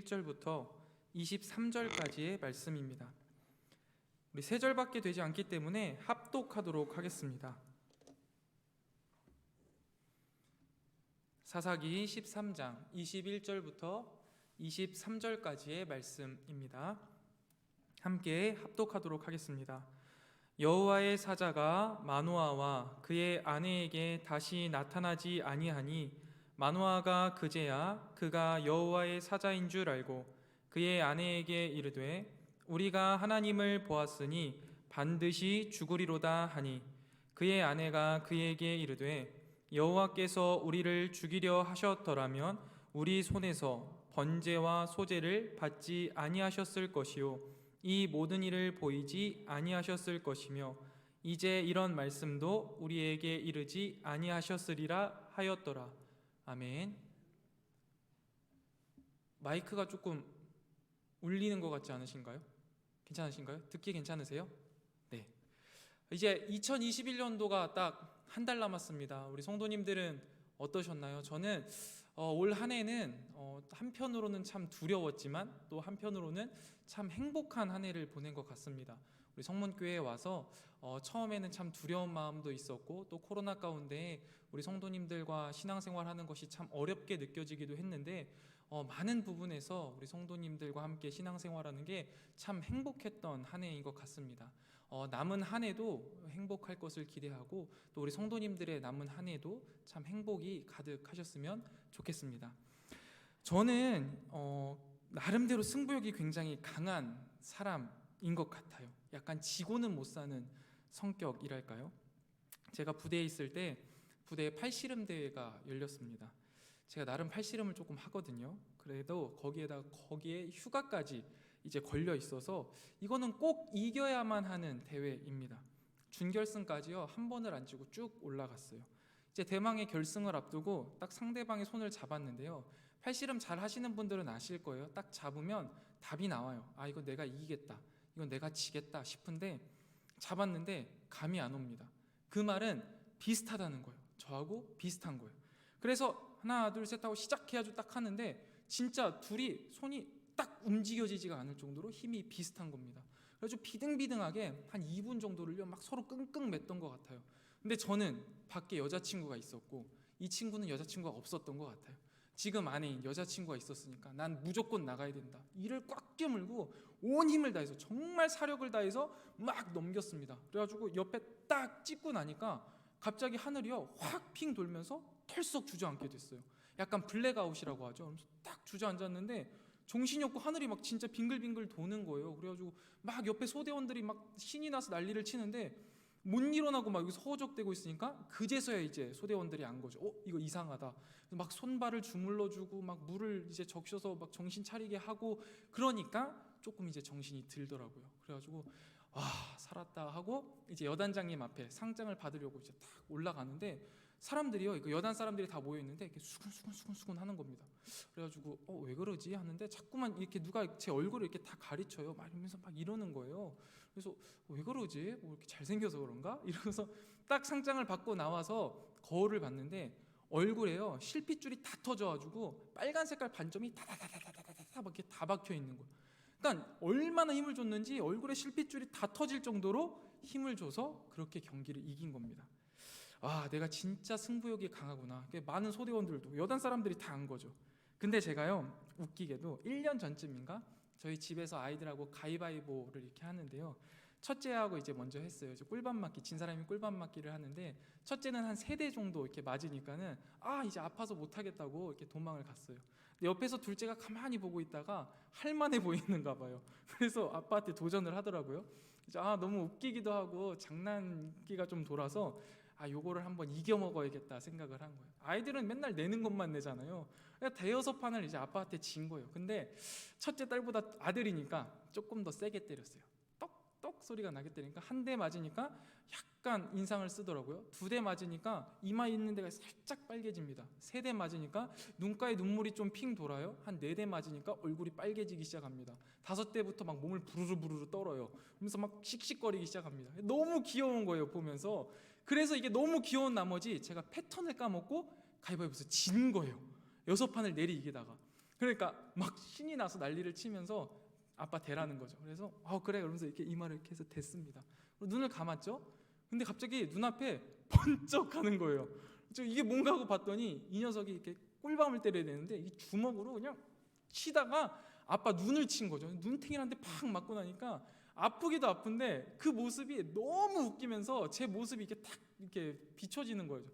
21절부터 23절까지의 말씀입니다. 우리 3절밖에 되지 않기 때문에 합독하도록 하겠습니다. 사사기 13장 21절부터 23절까지의 말씀입니다. 함께 합독하도록 하겠습니다. 여호와의 사자가 마노아와 그의 아내에게 다시 나타나지 아니하니 마노아가 그제야 그가 여호와의 사자인 줄 알고 그의 아내에게 이르되 우리가 하나님을 보았으니 반드시 죽으리로다 하니 그의 아내가 그에게 이르되 여호와께서 우리를 죽이려 하셨더라면 우리 손에서 번제와 소제를 받지 아니하셨을 것이요 이 모든 일을 보이지 아니하셨을 것이며 이제 이런 말씀도 우리에게 이르지 아니하셨으리라 하였더라. 아멘. 마이크가 조금 울리는 것 같지 않으신가요? 괜찮으신가요? 듣기 괜찮으세요? 네. 이제 2021년도가 딱 한 달 남았습니다. 우리 성도님들은 어떠셨나요? 저는 올 한 해는 한편으로는 참 두려웠지만 또 한편으로는 참 행복한 한 해를 보낸 것 같습니다. 우리 성문교회에 와서 처음에는 참 두려운 마음도 있었고 또 코로나 가운데 우리 성도님들과 신앙생활하는 것이 참 어렵게 느껴지기도 했는데 많은 부분에서 우리 성도님들과 함께 신앙생활하는 게 참 행복했던 한 해인 것 같습니다. 남은 한 해도 행복할 것을 기대하고 또 우리 성도님들의 남은 한 해도 참 행복이 가득하셨으면 좋겠습니다. 저는 나름대로 승부욕이 굉장히 강한 사람인 것 같아요. 약간 지고는 못 사는 성격이랄까요? 제가 부대에 있을 때 부대에 팔씨름 대회가 열렸습니다. 제가 나름 팔씨름을 조금 하거든요. 그래도 거기에 휴가까지 이제 걸려 있어서 이거는 꼭 이겨야만 하는 대회입니다. 준결승까지요 한 번을 안 치고 쭉 올라갔어요. 이제 대망의 결승을 앞두고 딱 상대방의 손을 잡았는데요. 팔씨름 잘 하시는 분들은 아실 거예요. 딱 잡으면 답이 나와요. 아, 이거 내가 이기겠다, 이건 내가 지겠다 싶은데 잡았는데 감이 안 옵니다. 그 말은 비슷하다는 거예요. 저하고 비슷한 거예요. 그래서 하나 둘 셋 하고 시작해야죠 딱 하는데 진짜 둘이 손이 딱 움직여지지가 않을 정도로 힘이 비슷한 겁니다. 그래서 비등비등하게 한 2분 정도를요 막 서로 끙끙 맸던 것 같아요. 근데 저는 밖에 여자친구가 있었고 이 친구는 여자친구가 없었던 것 같아요. 지금 안에 여자친구가 있었으니까 난 무조건 나가야 된다. 이를 꽉 깨물고 온 힘을 다해서 정말 사력을 다해서 막 넘겼습니다. 그래가지고 옆에 딱 찍고 나니까 갑자기 하늘이요 확 핑 돌면서 털썩 주저앉게 됐어요. 약간 블랙아웃이라고 하죠. 그래서 딱 주저앉았는데 정신이 없고 하늘이 막 진짜 빙글빙글 도는 거예요. 그래가지고 막 옆에 소대원들이 막 신이 나서 난리를 치는데 못 일어나고 막 여기서 허우적대고 있으니까 그제서야 이제 소대원들이 안 거죠. 이거 이상하다. 막 손발을 주물러주고 막 물을 이제 적셔서 막 정신 차리게 하고 그러니까 조금 이제 정신이 들더라고요. 그래가지고 살았다 하고 이제 여단장님 앞에 상장을 받으려고 이제 딱 올라가는데 사람들이요, 이거 여단 사람들이 다 모여 있는데 이렇게 수근수근 하는 겁니다. 그래가지고 왜 그러지 하는데 자꾸만 이렇게 누가 제 얼굴을 이렇게 다 가리쳐요. 막 이러면서 막 이러는 거예요. 그래서 왜 그러지? 뭐 이렇게 잘생겨서 그런가? 이러면서 딱 상장을 받고 나와서 거울을 봤는데 얼굴에요 실핏줄이 다 터져가지고 빨간 색깔 반점이 다다다다다다다 막 이렇게 다 박혀 있는 거예요. 그러니까 얼마나 힘을 줬는지 얼굴에 실핏줄이 다 터질 정도로 힘을 줘서 그렇게 경기를 이긴 겁니다. 내가 진짜 승부욕이 강하구나. 많은 소대원들도 여단 사람들이 다 안 거죠. 근데 제가요 웃기게도 1년 전쯤인가 저희 집에서 아이들하고 가위바위보를 이렇게 하는데요. 첫째하고 이제 먼저 했어요. 이제 꿀밤 맞기, 진 사람이 꿀밤 맞기를 하는데 첫째는 한 3대 정도 이렇게 맞으니까는 이제 아파서 못 하겠다고 이렇게 도망을 갔어요. 근데 옆에서 둘째가 가만히 보고 있다가 할만해 보이는가 봐요. 그래서 아빠한테 도전을 하더라고요. 이제 너무 웃기기도 하고 장난기가 좀 돌아서 요거를 한번 이겨 먹어야겠다 생각을 한 거예요. 아이들은 맨날 내는 것만 내잖아요. 대여섯 판을 이제 아빠한테 진 거예요. 근데 첫째 딸보다 아들이니까 조금 더 세게 때렸어요. 똑똑 소리가 나게 때리니까 한 대 맞으니까 약간 인상을 쓰더라고요. 2대 맞으니까 이마 있는 데가 살짝 빨개집니다. 3대 맞으니까 눈가에 눈물이 좀 핑 돌아요. 한 4대 맞으니까 얼굴이 빨개지기 시작합니다. 5대부터 막 몸을 부르르 떨어요. 그러면서 막 씩씩거리기 시작합니다. 너무 귀여운 거예요 보면서. 그래서 이게 너무 귀여운 나머지 제가 패턴을 까먹고 가위바위보에서 진 거예요. 6판을 내리 이기다가. 그러니까 막 신이 나서 난리를 치면서 아빠 대라는 거죠. 그래서 그래 그러면서 이렇게 이마를 이렇게 해서 댔습니다. 눈을 감았죠. 근데 갑자기 눈앞에 번쩍하는 거예요. 이게 뭔가 하고 봤더니 이 녀석이 이렇게 꿀밤을 때려야 되는데 이 주먹으로 그냥 치다가 아빠 눈을 친 거죠. 눈탱이한테 팍 맞고 나니까 아프기도 아픈데 그 모습이 너무 웃기면서 제 모습이 이렇게 탁 이렇게 비춰지는 거예요.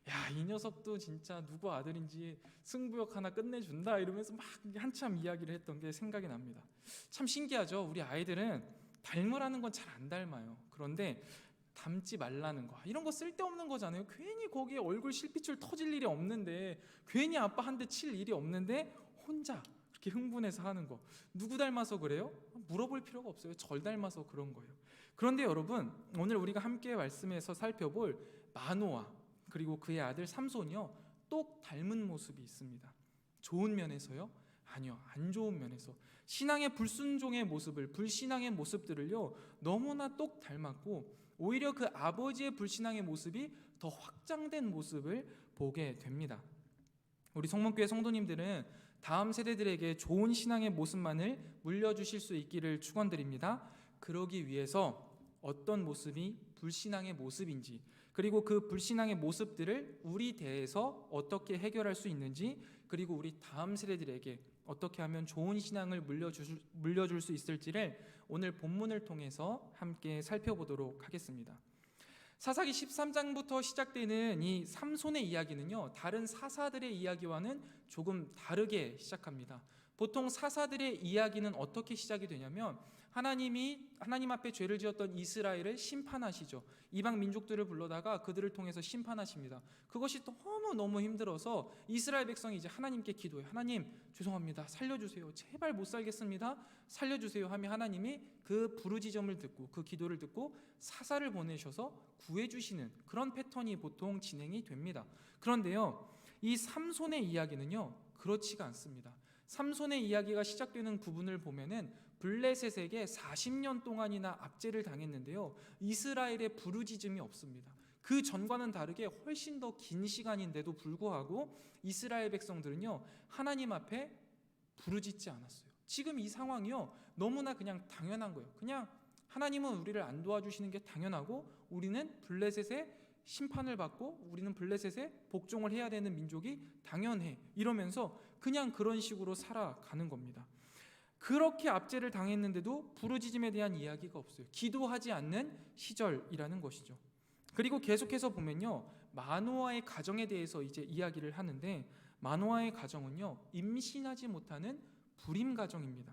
야, 이 녀석도 진짜 누구 아들인지 승부욕 하나 끝내준다 이러면서 막 한참 이야기를 했던 게 생각이 납니다. 참 신기하죠. 우리 아이들은 닮으라는 건 잘 안 닮아요. 그런데 닮지 말라는 거, 이런 거 쓸데없는 거잖아요. 괜히 거기에 얼굴 실핏줄 터질 일이 없는데, 괜히 아빠 한 대 칠 일이 없는데 혼자 그렇게 흥분해서 하는 거, 누구 닮아서 그래요? 물어볼 필요가 없어요. 절 닮아서 그런 거예요. 그런데 여러분, 오늘 우리가 함께 말씀에서 살펴볼 마노아 그리고 그의 아들 삼손이요, 똑 닮은 모습이 있습니다. 좋은 면에서요? 아니요, 안 좋은 면에서. 신앙의 불순종의 모습을, 불신앙의 모습들을요 너무나 똑 닮았고, 오히려 그 아버지의 불신앙의 모습이 더 확장된 모습을 보게 됩니다. 우리 성문교회 성도님들은 다음 세대들에게 좋은 신앙의 모습만을 물려주실 수 있기를 축원드립니다. 그러기 위해서 어떤 모습이 불신앙의 모습인지, 그리고 그 불신앙의 모습들을 우리 대에서 어떻게 해결할 수 있는지, 그리고 우리 다음 세대들에게 어떻게 하면 좋은 신앙을 물려줄 수 있을지를 오늘 본문을 통해서 함께 살펴보도록 하겠습니다. 사사기 13장부터 시작되는 이 삼손의 이야기는요, 다른 사사들의 이야기와는 조금 다르게 시작합니다. 보통 사사들의 이야기는 어떻게 시작이 되냐면, 하나님 앞에 죄를 지었던 이스라엘을 심판하시죠. 이방 민족들을 불러다가 그들을 통해서 심판하십니다. 그것이 너무 힘들어서 이스라엘 백성이 이제 하나님께 기도해요. 하나님, 죄송합니다. 살려주세요. 제발 못 살겠습니다. 살려주세요 하며 하나님이 그 부르짖음을 듣고, 그 기도를 듣고 사사를 보내셔서 구해주시는 그런 패턴이 보통 진행이 됩니다. 그런데요, 이 삼손의 이야기는요 그렇지가 않습니다. 삼손의 이야기가 시작되는 부분을 보면은 블레셋에게 40년 동안이나 압제를 당했는데요, 이스라엘의 부르짖음이 없습니다. 그 전과는 다르게 훨씬 더 긴 시간인데도 불구하고 이스라엘 백성들은요 하나님 앞에 부르짖지 않았어요. 지금 이 상황이요 너무나 그냥 당연한 거예요. 그냥 하나님은 우리를 안 도와주시는 게 당연하고, 우리는 블레셋의 심판을 받고 우리는 블레셋에 복종을 해야 되는 민족이 당연해, 이러면서 그냥 그런 식으로 살아가는 겁니다. 그렇게 압제를 당했는데도 부르짖음에 대한 이야기가 없어요. 기도하지 않는 시절이라는 것이죠. 그리고 계속해서 보면요, 마노아의 가정에 대해서 이제 이야기를 하는데, 마노아의 가정은요 임신하지 못하는 불임 가정입니다.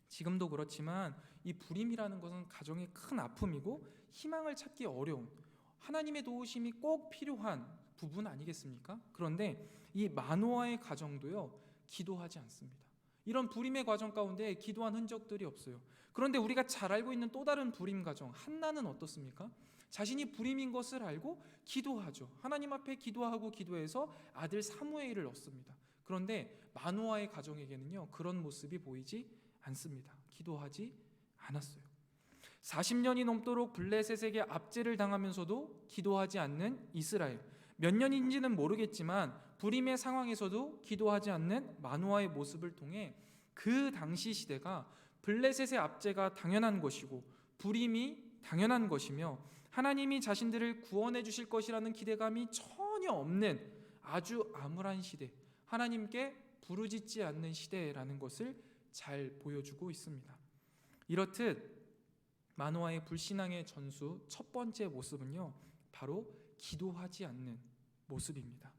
지금도 그렇지만 이 불임이라는 것은 가정의 큰 아픔이고 희망을 찾기 어려운, 하나님의 도우심이 꼭 필요한 부분 아니겠습니까? 그런데 이 마노아의 가정도요 기도하지 않습니다. 이런 불임의 과정 가운데 기도한 흔적들이 없어요. 그런데 우리가 잘 알고 있는 또 다른 불임 가정, 한나는 어떻습니까? 자신이 불임인 것을 알고 기도하죠. 하나님 앞에 기도하고 기도해서 아들 사무엘을 얻습니다. 그런데 마노아의 가정에게는요 그런 모습이 보이지 않습니다. 기도하지 않았어요. 40년이 넘도록 블레셋에게 압제를 당하면서도 기도하지 않는 이스라엘, 몇 년인지는 모르겠지만 불임의 상황에서도 기도하지 않는 마노아의 모습을 통해 그 당시 시대가 블레셋의 압제가 당연한 것이고 불임이 당연한 것이며, 하나님이 자신들을 구원해 주실 것이라는 기대감이 전혀 없는 아주 암울한 시대, 하나님께 부르짖지 않는 시대라는 것을 잘 보여주고 있습니다. 이렇듯 마노아의 불신앙의 전수 첫 번째 모습은요 바로 기도하지 않는 모습입니다.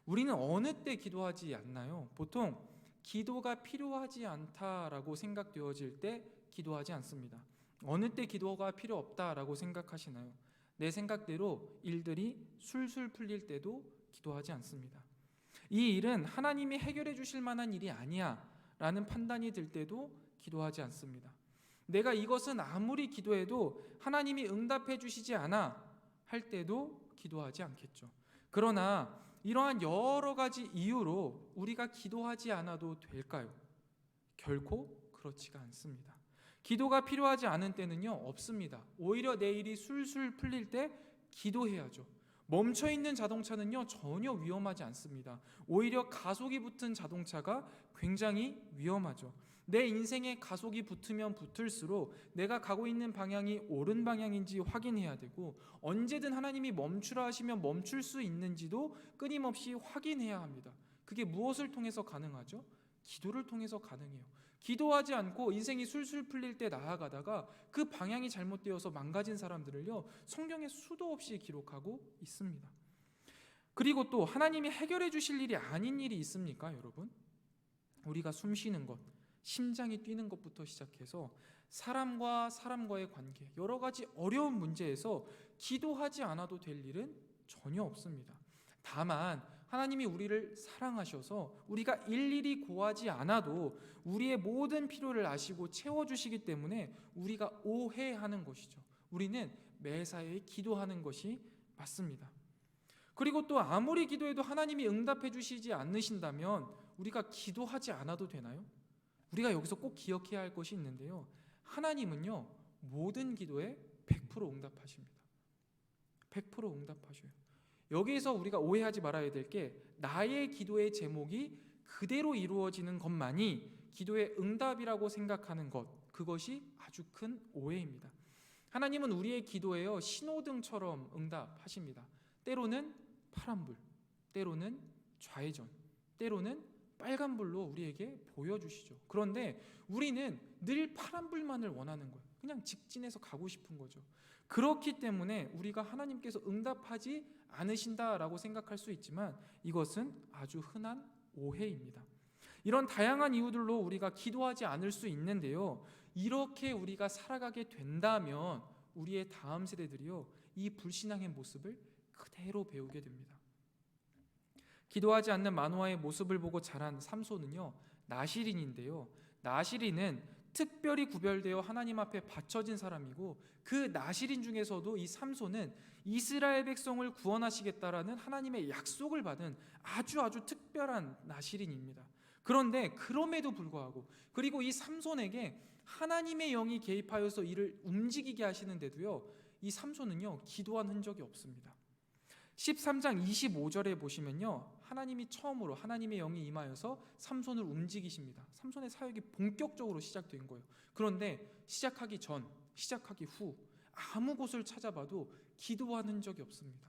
우리는 어느 때 기도하지 않나요? 보통 기도가 필요하지 않다라고 생각되어질 때 기도하지 않습니다. 어느 때 기도가 필요 없다라고 생각하시나요? 내 생각대로 일들이 술술 풀릴 때도 기도하지 않습니다. 이 일은 하나님이 해결해 주실 만한 일이 아니야 라는 판단이 들 때도 기도하지 않습니다. 내가 이것은 아무리 기도해도 하나님이 응답해 주시지 않아 할 때도 기도하지 않겠죠. 그러나 이러한 여러 가지 이유로 우리가 기도하지 않아도 될까요? 결코 그렇지가 않습니다. 기도가 필요하지 않은 때는요 없습니다. 오히려 내 일이 술술 풀릴 때 기도해야죠. 멈춰 있는 자동차는요 전혀 위험하지 않습니다. 오히려 가속이 붙은 자동차가 굉장히 위험하죠. 내 인생에 가속이 붙으면 붙을수록 내가 가고 있는 방향이 옳은 방향인지 확인해야 되고, 언제든 하나님이 멈추라 하시면 멈출 수 있는지도 끊임없이 확인해야 합니다. 그게 무엇을 통해서 가능하죠? 기도를 통해서 가능해요. 기도하지 않고 인생이 술술 풀릴 때 나아가다가 그 방향이 잘못되어서 망가진 사람들을요 성경에 수도 없이 기록하고 있습니다. 그리고 또 하나님이 해결해 주실 일이 아닌 일이 있습니까, 여러분? 우리가 숨 쉬는 것, 심장이 뛰는 것부터 시작해서 사람과 사람과의 관계, 여러 가지 어려운 문제에서 기도하지 않아도 될 일은 전혀 없습니다. 다만 하나님이 우리를 사랑하셔서 우리가 일일이 구하지 않아도 우리의 모든 필요를 아시고 채워주시기 때문에 우리가 오해하는 것이죠. 우리는 매사에 기도하는 것이 맞습니다. 그리고 또 아무리 기도해도 하나님이 응답해 주시지 않으신다면 우리가 기도하지 않아도 되나요? 우리가 여기서 꼭 기억해야 할 것이 있는데요, 하나님은요 모든 기도에 100% 응답하십니다. 100% 응답하셔요. 여기에서 우리가 오해하지 말아야 될 게, 나의 기도의 제목이 그대로 이루어지는 것만이 기도의 응답이라고 생각하는 것, 그것이 아주 큰 오해입니다. 하나님은 우리의 기도에요 신호등처럼 응답하십니다. 때로는 파란불, 때로는 좌회전, 때로는 빨간불로 우리에게 보여주시죠. 그런데 우리는 늘 파란불만을 원하는 거예요. 그냥 직진해서 가고 싶은 거죠. 그렇기 때문에 우리가 하나님께서 응답하지 않으신다라고 생각할 수 있지만 이것은 아주 흔한 오해입니다. 이런 다양한 이유들로 우리가 기도하지 않을 수 있는데요, 이렇게 우리가 살아가게 된다면 우리의 다음 세대들이요 이 불신앙의 모습을 그대로 배우게 됩니다. 기도하지 않는 마노아의 모습을 보고 자란 삼손은요 나시린인데요, 나시린은 특별히 구별되어 하나님 앞에 바쳐진 사람이고, 그 나시린 중에서도 이 삼손은 이스라엘 백성을 구원하시겠다라는 하나님의 약속을 받은 아주 특별한 나시린입니다. 그런데 그럼에도 불구하고, 그리고 이 삼손에게 하나님의 영이 개입하여서 이를 움직이게 하시는데도요 이 삼손은요 기도한 흔적이 없습니다. 13장 25절에 보시면요, 하나님이 처음으로 하나님의 영이 임하여서 삼손을 움직이십니다. 삼손의 사역이 본격적으로 시작된 거예요. 그런데 시작하기 전, 시작하기 후 아무 곳을 찾아봐도 기도한 흔적이 없습니다.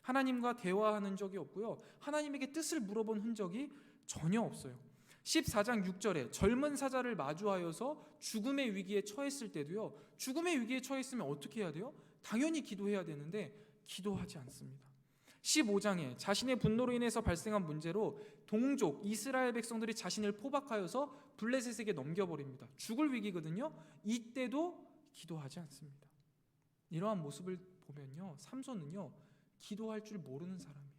하나님과 대화하는 적이 없고요, 하나님에게 뜻을 물어본 흔적이 전혀 없어요. 14장 6절에 젊은 사자를 마주하여서 죽음의 위기에 처했을 때도요, 죽음의 위기에 처했으면 어떻게 해야 돼요? 당연히 기도해야 되는데 기도하지 않습니다. 15장에 자신의 분노로 인해서 발생한 문제로 동족 이스라엘 백성들이 자신을 포박하여서 블레셋에게 넘겨버립니다. 죽을 위기거든요. 이때도 기도하지 않습니다. 이러한 모습을 보면요, 삼손은요 기도할 줄 모르는 사람이에요.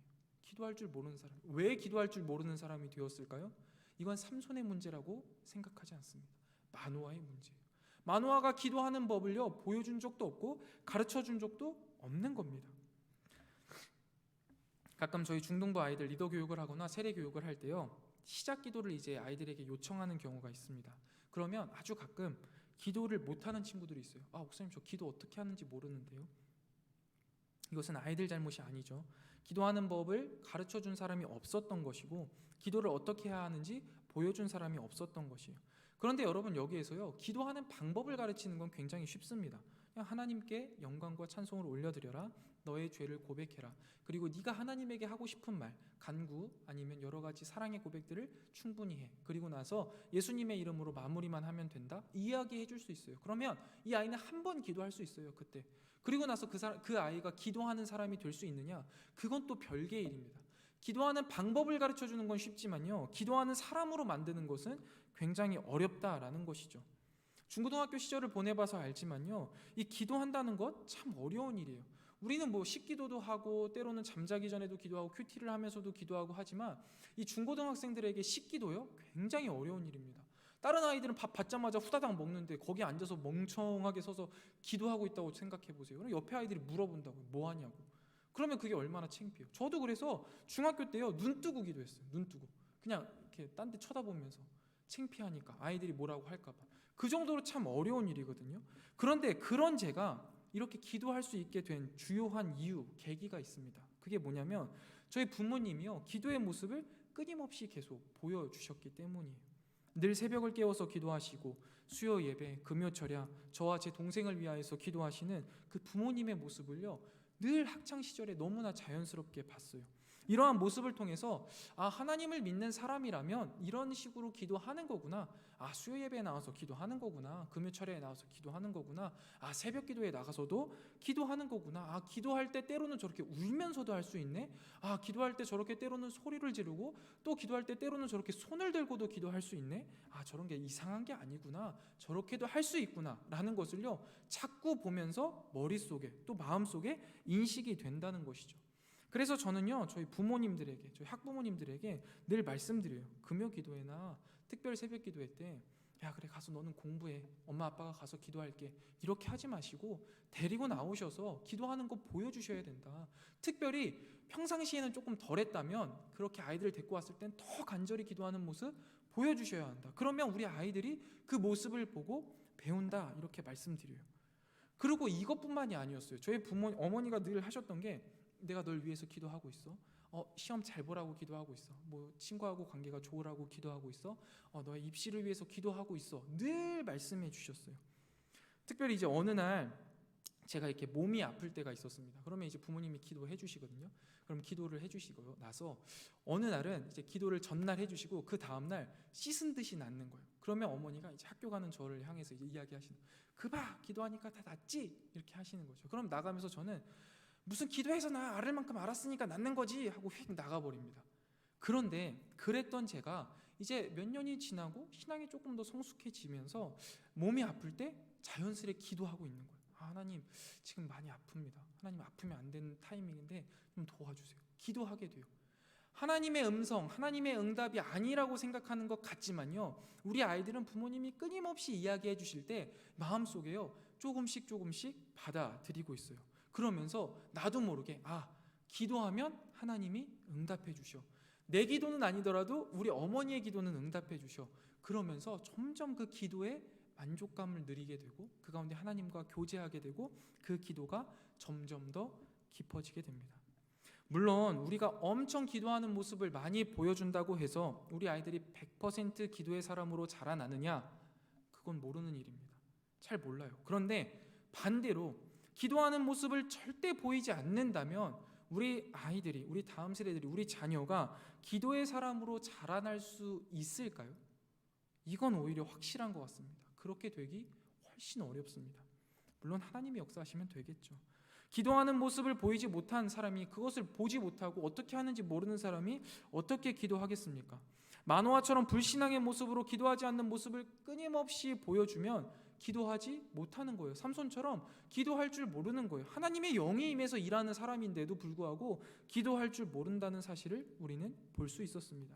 기도할 줄 모르는 사람. 왜 기도할 줄 모르는 사람이 되었을까요? 이건 삼손의 문제라고 생각하지 않습니다. 마노아의 문제예요. 마노아가 기도하는 법을요 보여준 적도 없고 가르쳐준 적도 없는 겁니다. 가끔 저희 중등부 아이들 리더 교육을 하거나 세례 교육을 할 때요, 시작 기도를 이제 아이들에게 요청하는 경우가 있습니다. 그러면 아주 가끔 기도를 못하는 친구들이 있어요. 목사님 저 기도 어떻게 하는지 모르는데요. 이것은 아이들 잘못이 아니죠. 기도하는 법을 가르쳐준 사람이 없었던 것이고, 기도를 어떻게 해야 하는지 보여준 사람이 없었던 것이에요. 그런데 여러분, 여기에서요 기도하는 방법을 가르치는 건 굉장히 쉽습니다. 그냥 하나님께 영광과 찬송을 올려드려라, 너의 죄를 고백해라, 그리고 네가 하나님에게 하고 싶은 말, 간구 아니면 여러 가지 사랑의 고백들을 충분히 해. 그리고 나서 예수님의 이름으로 마무리만 하면 된다, 이야기해 줄 수 있어요. 그러면 이 아이는 한 번 기도할 수 있어요, 그때. 그리고 나서 그 아이가 기도하는 사람이 될 수 있느냐, 그건 또 별개의 일입니다. 기도하는 방법을 가르쳐 주는 건 쉽지만요, 기도하는 사람으로 만드는 것은 굉장히 어렵다라는 것이죠. 중고등학교 시절을 보내봐서 알지만요, 이 기도한다는 것 참 어려운 일이에요. 우리는 뭐 식기도도 하고 때로는 잠자기 전에도 기도하고 큐티를 하면서도 기도하고 하지만, 이 중고등학생들에게 식기도요 굉장히 어려운 일입니다. 다른 아이들은 밥 받자마자 후다닥 먹는데 거기 앉아서 멍청하게 서서 기도하고 있다고 생각해 보세요. 그럼 옆에 아이들이 물어본다고요. 뭐 하냐고. 그러면 그게 얼마나 창피해요. 저도 그래서 중학교 때요 눈 뜨고 기도했어요. 눈 뜨고 그냥 이렇게 딴 데 쳐다보면서, 창피하니까 아이들이 뭐라고 할까 봐. 그 정도로 참 어려운 일이거든요. 그런데 그런 제가 이렇게 기도할 수 있게 된 주요한 이유, 계기가 있습니다. 그게 뭐냐면 저희 부모님이요, 기도의 모습을 끊임없이 계속 보여주셨기 때문이에요. 늘 새벽을 깨워서 기도하시고 수요 예배, 금요 철야, 저와 제 동생을 위하여서 기도하시는 그 부모님의 모습을요, 늘 학창 시절에 너무나 자연스럽게 봤어요. 이러한 모습을 통해서 하나님을 믿는 사람이라면 이런 식으로 기도하는 거구나. 수요 예배에 나와서 기도하는 거구나. 금요 철야에 나와서 기도하는 거구나. 새벽 기도에 나가서도 기도하는 거구나. 기도할 때 때로는 저렇게 울면서도 할 수 있네. 기도할 때 저렇게 때로는 소리를 지르고, 또 기도할 때 때로는 저렇게 손을 들고도 기도할 수 있네. 저런 게 이상한 게 아니구나. 저렇게도 할 수 있구나 라는 것을요, 자꾸 보면서 머릿속에 또 마음속에 인식이 된다는 것이죠. 그래서 저는요, 저희 부모님들에게, 저희 학부모님들에게 늘 말씀드려요. 금요 기도회나 특별 새벽 기도회 때, 그래, 가서 너는 공부해. 엄마 아빠가 가서 기도할게. 이렇게 하지 마시고 데리고 나오셔서 기도하는 거 보여주셔야 된다. 특별히 평상시에는 조금 덜했다면 그렇게 아이들을 데리고 왔을 땐 더 간절히 기도하는 모습 보여주셔야 한다. 그러면 우리 아이들이 그 모습을 보고 배운다. 이렇게 말씀드려요. 그리고 이것뿐만이 아니었어요. 저희 어머니가 늘 하셨던 게, 내가 널 위해서 기도하고 있어. 시험 잘 보라고 기도하고 있어. 친구하고 관계가 좋으라고 기도하고 있어. 너의 입시를 위해서 기도하고 있어. 늘 말씀해 주셨어요. 특별히 이제 어느 날 제가 이렇게 몸이 아플 때가 있었습니다. 그러면 이제 부모님이 기도해 주시거든요. 그럼 기도를 해 주시고 나서 어느 날은 이제 기도를 전날 해 주시고 그 다음 날 씻은 듯이 낫는 거예요. 그러면 어머니가 이제 학교 가는 저를 향해서 이제 이야기하시는, 그봐 기도하니까 다 낫지? 이렇게 하시는 거죠. 그럼 나가면서 저는, 무슨 기도해서 나 앓을 만큼 알았으니까 낫는 거지 하고 휙 나가버립니다. 그런데 그랬던 제가 이제 몇 년이 지나고 신앙이 조금 더 성숙해지면서 몸이 아플 때 자연스레 기도하고 있는 거예요. 하나님, 지금 많이 아픕니다. 하나님, 아프면 안 되는 타이밍인데 좀 도와주세요. 기도하게 돼요. 하나님의 음성, 하나님의 응답이 아니라고 생각하는 것 같지만요, 우리 아이들은 부모님이 끊임없이 이야기해 주실 때 마음속에요, 조금씩 받아들이고 있어요. 그러면서 나도 모르게 기도하면 하나님이 응답해 주셔. 내 기도는 아니더라도 우리 어머니의 기도는 응답해 주셔. 그러면서 점점 그 기도에 만족감을 누리게 되고, 그 가운데 하나님과 교제하게 되고, 그 기도가 점점 더 깊어지게 됩니다. 물론 우리가 엄청 기도하는 모습을 많이 보여준다고 해서 우리 아이들이 100% 기도의 사람으로 자라나느냐? 그건 모르는 일입니다. 잘 몰라요. 그런데 반대로 기도하는 모습을 절대 보이지 않는다면 우리 아이들이, 우리 다음 세대들이, 우리 자녀가 기도의 사람으로 자라날 수 있을까요? 이건 오히려 확실한 것 같습니다. 그렇게 되기 훨씬 어렵습니다. 물론 하나님이 역사하시면 되겠죠. 기도하는 모습을 보이지 못한 사람이, 그것을 보지 못하고 어떻게 하는지 모르는 사람이 어떻게 기도하겠습니까? 마노아처럼 불신앙의 모습으로 기도하지 않는 모습을 끊임없이 보여주면 기도하지 못하는 거예요. 삼손처럼 기도할 줄 모르는 거예요. 하나님의 영이 임해서 일하는 사람인데도 불구하고 기도할 줄 모른다는 사실을 우리는 볼 수 있었습니다.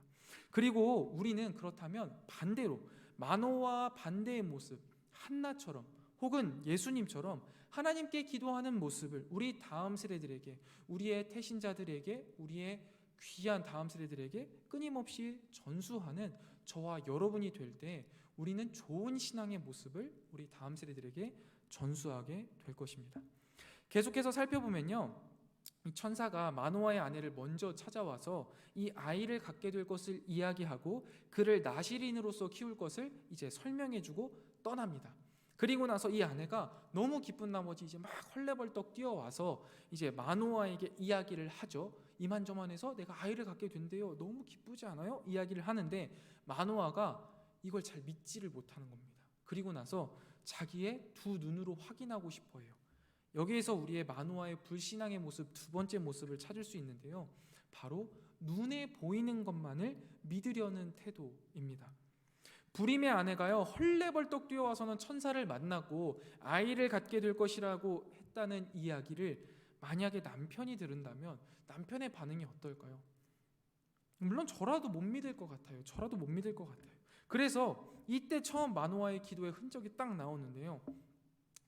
그리고 우리는 그렇다면 반대로 마노아와 반대의 모습, 한나처럼 혹은 예수님처럼 하나님께 기도하는 모습을 우리 다음 세대들에게, 우리의 태신자들에게, 우리의 귀한 다음 세대들에게 끊임없이 전수하는 저와 여러분이 될 때 우리는 좋은 신앙의 모습을 우리 다음 세대들에게 전수하게 될 것입니다. 계속해서 살펴보면요, 이 천사가 마노아의 아내를 먼저 찾아와서 이 아이를 갖게 될 것을 이야기하고 그를 나실인으로서 키울 것을 이제 설명해주고 떠납니다. 그리고 나서 이 아내가 너무 기쁜 나머지 이제 막 헐레벌떡 뛰어와서 이제 마노아에게 이야기를 하죠. 이만저만해서 내가 아이를 갖게 된대요. 너무 기쁘지 않아요? 이야기를 하는데 마노아가 이걸 잘 믿지를 못하는 겁니다. 그리고 나서 자기의 두 눈으로 확인하고 싶어 해요. 여기에서 우리의 마노아의 불신앙의 모습, 두 번째 모습을 찾을 수 있는데요, 바로 눈에 보이는 것만을 믿으려는 태도입니다. 불임의 아내가요, 헐레벌떡 뛰어와서는 천사를 만나고 아이를 갖게 될 것이라고 했다는 이야기를 만약에 남편이 들은다면 남편의 반응이 어떨까요? 물론 저라도 못 믿을 것 같아요. 그래서 이때 처음 마노아의 기도의 흔적이 딱 나오는데요,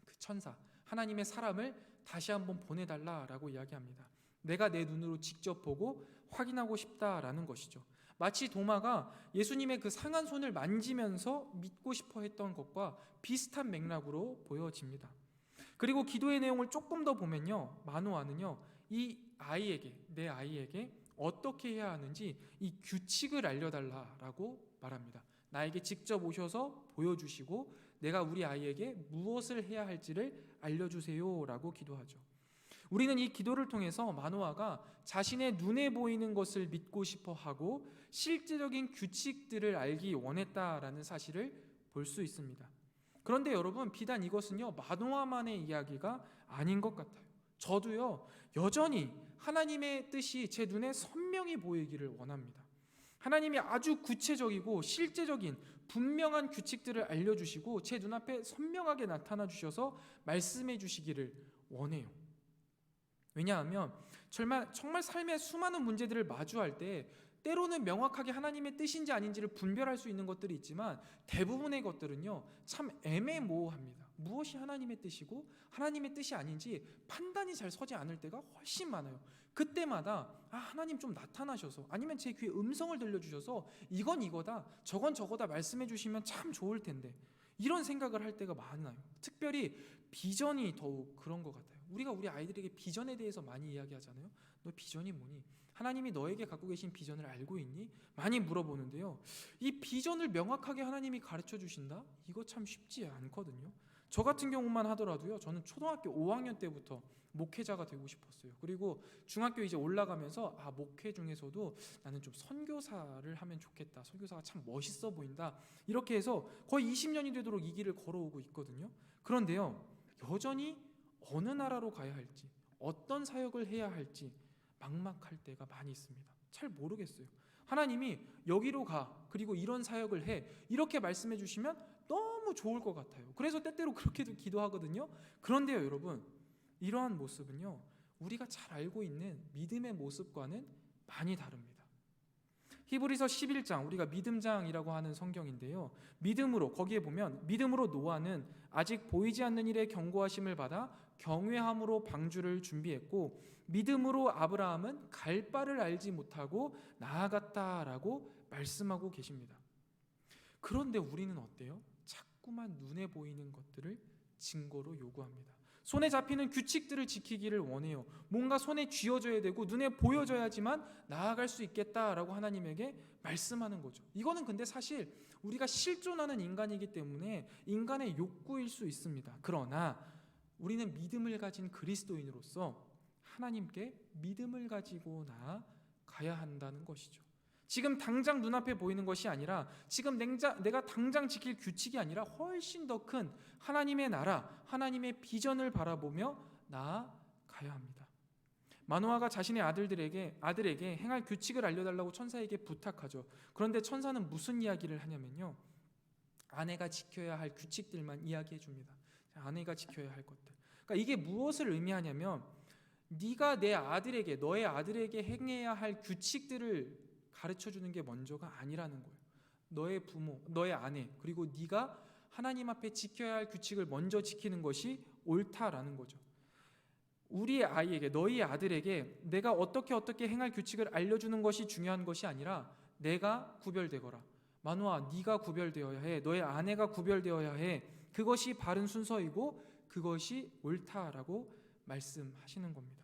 그 천사, 하나님의 사람을 다시 한번 보내달라라고 이야기합니다. 내가 내 눈으로 직접 보고 확인하고 싶다라는 것이죠. 마치 도마가 예수님의 그 상한 손을 만지면서 믿고 싶어 했던 것과 비슷한 맥락으로 보여집니다. 그리고 기도의 내용을 조금 더 보면요, 마노아는요, 이 아이에게, 내 아이에게 어떻게 해야 하는지 이 규칙을 알려달라라고 말합니다. 나에게 직접 오셔서 보여주시고 내가 우리 아이에게 무엇을 해야 할지를 알려주세요라고 기도하죠. 우리는 이 기도를 통해서 마노아가 자신의 눈에 보이는 것을 믿고 싶어 하고 실제적인 규칙들을 알기 원했다라는 사실을 볼 수 있습니다. 그런데 여러분, 비단 이것은요 마노아만의 이야기가 아닌 것 같아요. 저도요 여전히 하나님의 뜻이 제 눈에 선명히 보이기를 원합니다. 하나님이 아주 구체적이고 실제적인 분명한 규칙들을 알려주시고 제 눈앞에 선명하게 나타나 주셔서 말씀해 주시기를 원해요. 왜냐하면 정말 삶의 수많은 문제들을 마주할 때 때로는 명확하게 하나님의 뜻인지 아닌지를 분별할 수 있는 것들이 있지만 대부분의 것들은요 참 애매모호합니다. 무엇이 하나님의 뜻이고 하나님의 뜻이 아닌지 판단이 잘 서지 않을 때가 훨씬 많아요. 그때마다 하나님 좀 나타나셔서 아니면 제 귀에 음성을 들려주셔서 이건 이거다 저건 저거다 말씀해 주시면 참 좋을 텐데 이런 생각을 할 때가 많아요. 특별히 비전이 더욱 그런 것 같아요. 우리가 우리 아이들에게 비전에 대해서 많이 이야기하잖아요. 너 비전이 뭐니? 하나님이 너에게 갖고 계신 비전을 알고 있니? 많이 물어보는데요. 이 비전을 명확하게 하나님이 가르쳐 주신다? 이거 참 쉽지 않거든요. 저 같은 경우만 하더라도요. 저는 초등학교 5학년 때부터 목회자가 되고 싶었어요. 그리고 중학교 이제 올라가면서 목회 중에서도 나는 좀 선교사를 하면 좋겠다. 선교사가 참 멋있어 보인다. 이렇게 해서 거의 20년이 되도록 이 길을 걸어오고 있거든요. 그런데요. 여전히 어느 나라로 가야 할지 어떤 사역을 해야 할지 막막할 때가 많이 있습니다. 잘 모르겠어요. 하나님이 여기로 가 그리고 이런 사역을 해 이렇게 말씀해 주시면 너무 좋을 것 같아요. 그래서 때때로 그렇게도 기도하거든요. 그런데요 여러분, 이러한 모습은요 우리가 잘 알고 있는 믿음의 모습과는 많이 다릅니다. 히브리서 11장, 우리가 믿음장이라고 하는 성경인데요, 믿음으로, 거기에 보면 믿음으로 노아는 아직 보이지 않는 일에 경고하심을 받아 경외함으로 방주를 준비했고 믿음으로 아브라함은 갈 바를 알지 못하고 나아갔다라고 말씀하고 계십니다. 그런데 우리는 어때요? 자꾸만 눈에 보이는 것들을 증거로 요구합니다. 손에 잡히는 규칙들을 지키기를 원해요. 뭔가 손에 쥐어져야 되고 눈에 보여져야지만 나아갈 수 있겠다라고 하나님에게 말씀하는 거죠. 이거는 근데 사실 우리가 실존하는 인간이기 때문에 인간의 욕구일 수 있습니다. 그러나 우리는 믿음을 가진 그리스도인으로서 하나님께 믿음을 가지고 나아가야 한다는 것이죠. 지금 당장 눈앞에 보이는 것이 아니라 지금 내가 당장 지킬 규칙이 아니라 훨씬 더 큰 하나님의 나라, 하나님의 비전을 바라보며 나아가야 합니다. 마노아가 자신의 아들에게 행할 규칙을 알려달라고 천사에게 부탁하죠. 그런데 천사는 무슨 이야기를 하냐면요, 아내가 지켜야 할 규칙들만 이야기해 줍니다. 아내가 지켜야 할 것들. 그러니까 이게 무엇을 의미하냐면 네가 너의 아들에게 행해야 할 규칙들을 가르쳐주는 게 먼저가 아니라는 거예요. 너의 부모, 너의 아내, 그리고 네가 하나님 앞에 지켜야 할 규칙을 먼저 지키는 것이 옳다라는 거죠. 우리 아이에게, 너희 아들에게 내가 어떻게 행할 규칙을 알려주는 것이 중요한 것이 아니라 내가 구별되거라. 마노아, 네가 구별되어야 해. 너의 아내가 구별되어야 해. 그것이 바른 순서이고 그것이 옳다라고 말씀하시는 겁니다.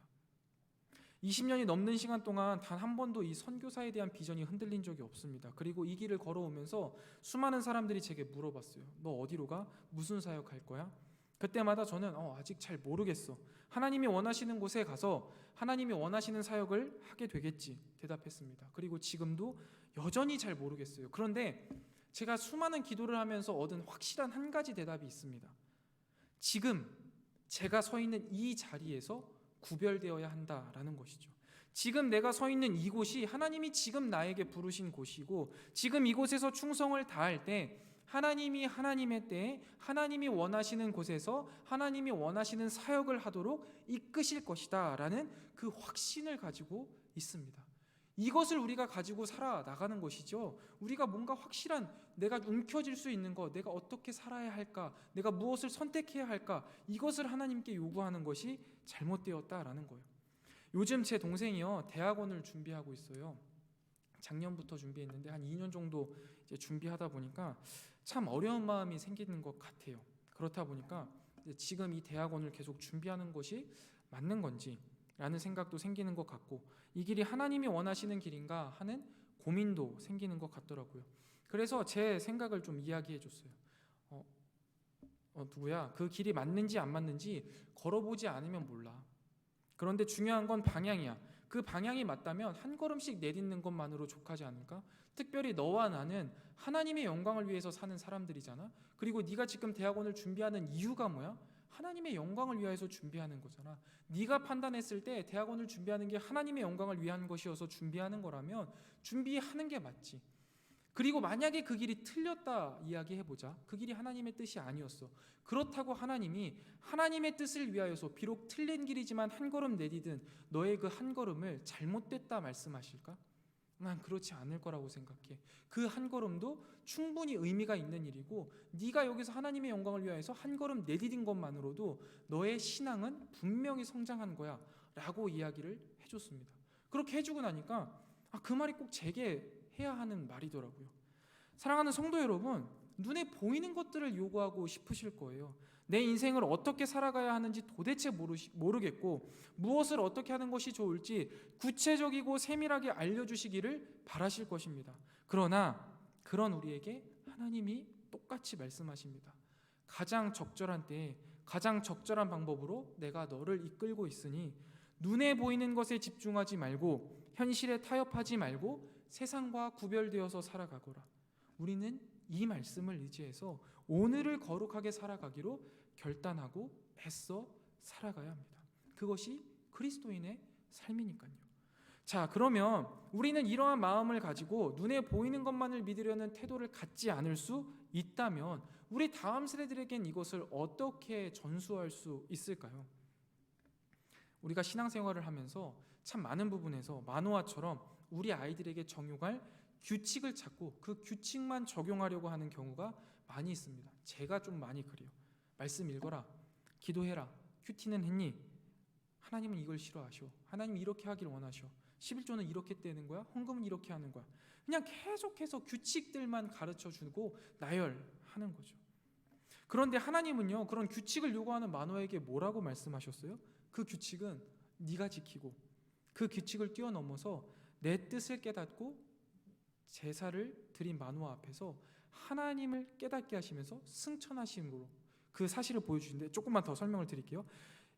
20년이 넘는 시간 동안 단 한 번도 이 선교사에 대한 비전이 흔들린 적이 없습니다. 그리고 이 길을 걸어오면서 수많은 사람들이 제게 물어봤어요. 너 어디로 가? 무슨 사역할 거야? 그때마다 저는 아직 잘 모르겠어. 하나님이 원하시는 곳에 가서 하나님이 원하시는 사역을 하게 되겠지 대답했습니다. 그리고 지금도 여전히 잘 모르겠어요. 그런데 제가 수많은 기도를 하면서 얻은 확실한 한 가지 대답이 있습니다. 지금 제가 서 있는 이 자리에서 구별되어야 한다라는 것이죠. 지금 내가 서 있는 이곳이 하나님이 지금 나에게 부르신 곳이고 지금 이곳에서 충성을 다할 때 하나님이 하나님의 때에 하나님이 원하시는 곳에서 하나님이 원하시는 사역을 하도록 이끄실 것이다 라는 그 확신을 가지고 있습니다. 이것을 우리가 가지고 살아나가는 것이죠. 우리가 뭔가 확실한 내가 움켜쥘 수 있는 것, 내가 어떻게 살아야 할까, 내가 무엇을 선택해야 할까, 이것을 하나님께 요구하는 것이 잘못되었다라는 거예요. 요즘 제 동생이요 대학원을 준비하고 있어요. 작년부터 준비했는데 한 2년 정도 이제 준비하다 보니까 참 어려운 마음이 생기는 것 같아요. 그렇다 보니까 지금 이 대학원을 계속 준비하는 것이 맞는 건지, 라는 생각도 생기는 것 같고, 이 길이 하나님이 원하시는 길인가 하는 고민도 생기는 것 같더라고요. 그래서 제 생각을 좀 이야기해 줬어요. 누구야? 그 길이 맞는지 안 맞는지 걸어보지 않으면 몰라. 그런데 중요한 건 방향이야. 그 방향이 맞다면 한 걸음씩 내딛는 것만으로 족하지 않을까? 특별히 너와 나는 하나님의 영광을 위해서 사는 사람들이잖아. 그리고 네가 지금 대학원을 준비하는 이유가 뭐야? 하나님의 영광을 위해서 준비하는 거잖아. 네가 판단했을 때 대학원을 준비하는 게 하나님의 영광을 위한 것이어서 준비하는 거라면 준비하는 게 맞지. 그리고 만약에 그 길이 틀렸다 이야기해보자. 그 길이 하나님의 뜻이 아니었어. 그렇다고 하나님이 하나님의 뜻을 위하여서 비록 틀린 길이지만 한 걸음 내디딘 너의 그 한 걸음을 잘못됐다 말씀하실까? 난 그렇지 않을 거라고 생각해. 그 한 걸음도 충분히 의미가 있는 일이고, 네가 여기서 하나님의 영광을 위하여서 한 걸음 내디딘 것만으로도 너의 신앙은 분명히 성장한 거야 라고 이야기를 해줬습니다. 그렇게 해주고 나니까 그 말이 꼭 제게 해야 하는 말이더라고요. 사랑하는 성도 여러분, 눈에 보이는 것들을 요구하고 싶으실 거예요. 내 인생을 어떻게 살아가야 하는지 도대체 모르겠고, 무엇을 어떻게 하는 것이 좋을지 구체적이고 세밀하게 알려주시기를 바라실 것입니다. 그러나 그런 우리에게 하나님이 똑같이 말씀하십니다. 가장 적절한 때에 가장 적절한 방법으로 내가 너를 이끌고 있으니 눈에 보이는 것에 집중하지 말고 현실에 타협하지 말고 세상과 구별되어서 살아가거라. 우리는 이 말씀을 의지해서 오늘을 거룩하게 살아가기로 결단하고 애써 살아가야 합니다. 그것이 그리스도인의 삶이니까요. 자, 그러면 우리는 이러한 마음을 가지고 눈에 보이는 것만을 믿으려는 태도를 갖지 않을 수 있다면 우리 다음 세대들에겐 이것을 어떻게 전수할 수 있을까요? 우리가 신앙생활을 하면서 참 많은 부분에서 만호아처럼 우리 아이들에게 적용할 규칙을 찾고 그 규칙만 적용하려고 하는 경우가 많이 있습니다. 제가 좀 많이 그래요. 말씀 읽어라, 기도해라, 큐티는 했니? 하나님은 이걸 싫어하셔. 하나님은 이렇게 하길 원하셔. 11조는 이렇게 떼는 거야. 헌금은 이렇게 하는 거야. 그냥 계속해서 규칙들만 가르쳐주고 나열하는 거죠. 그런데 하나님은요, 그런 규칙을 요구하는 마노아에게 뭐라고 말씀하셨어요? 그 규칙은 네가 지키고 그 규칙을 뛰어넘어서 내 뜻을 깨닫고 제사를 드린 마노아 앞에서 하나님을 깨닫게 하시면서 승천하심으로 그 사실을 보여주시는데, 조금만 더 설명을 드릴게요.